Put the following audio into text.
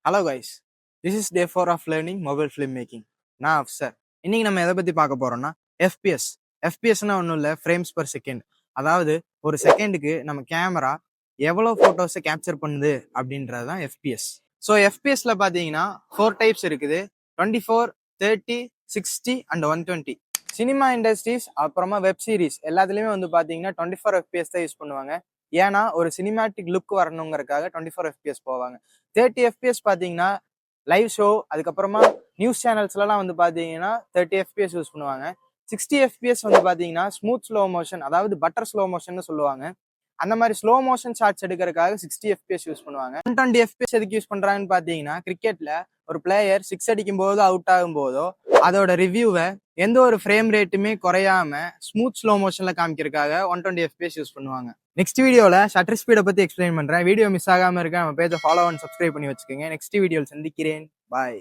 Hello guys, this is day 4 of learning mobile film making. நான் அஃப்சர். இன்னைக்கு நம்ம எதை பற்றி பார்க்க போறோம்னா எஃபிஎஸ். எஃபிஎஸ்னா ஒன்றும் இல்லை, ஃப்ரேம்ஸ் பர் செகண்ட். அதாவது ஒரு செகண்டுக்கு நம்ம கேமரா எவ்வளோ ஃபோட்டோஸை கேப்சர் பண்ணுது அப்படின்றது தான் எஃபிஎஸ். ஸோ எஃபிஎஸ்ல பார்த்தீங்கன்னா 4 டைப்ஸ் இருக்குது: 24, 30, 60 அண்ட் 120. சினிமா இண்டஸ்ட்ரீஸ் அப்புறமா வெப் சீரிஸ் எல்லாத்துலேயுமே வந்து பார்த்தீங்கன்னா 24 எஃபிஎஸ் தான் யூஸ் பண்ணுவாங்க. ஏன்னா ஒரு சினிமாட்டிக் லுக் வரணுங்கிறதுக்காக 24 எஃபிஎஸ் போவாங்க. 30 எஃபிஎஸ் பார்த்தீங்கன்னா லைவ் ஷோ, அதுக்கப்புறமா நியூஸ் சேனல்ஸ்லாம் வந்து பார்த்தீங்கன்னா 30 எஃபிஎஸ் யூஸ் பண்ணுவாங்க. 60 எஃபிஎஸ் வந்து பார்த்தீங்கன்னா ஸ்மூத் ஸ்லோ மோஷன், அதாவது பட்டர் ஸ்லோ மோஷன் சொல்லுவாங்க. அந்த மாதிரி ஸ்லோ மோஷன் ஷாட்ஸ் எடுக்கிறதுக்காக 60 எஃபிஎஸ் யூஸ் பண்ணுவாங்க. 120 எஃபிஎஸ் எதுக்கு யூஸ் பண்றாங்கன்னு பார்த்தீங்கன்னா, கிரிக்கெட்ல ஒரு பிளேயர் 6 அடிக்கும் போதோ அவுட் ஆகும் போதோ அதோட ரிவ்யூவை எந்த ஒரு ஃப்ரேம் ரேட்டுமே குறையாம ஸ்மூத் ஸ்லோ மோஷன்ல காமிக்கிறதுக்காக 120 எஃபிஎஸ் யூஸ் பண்ணுவாங்க. நெக்ஸ்ட் வீடியோல ஷட்டர் ஸ்பீடை பத்தி எக்ஸ்பிளைன் பண்றேன். வீடியோ மிஸ் ஆகாம இருக்க நம்ம பேஜை ஃபாலோ அண்ட் சப்ஸ்கிரைப் பண்ணி வச்சுக்கோங்க. நெக்ஸ்ட் வீடியோவில் சந்திக்கிறேன். பாய்.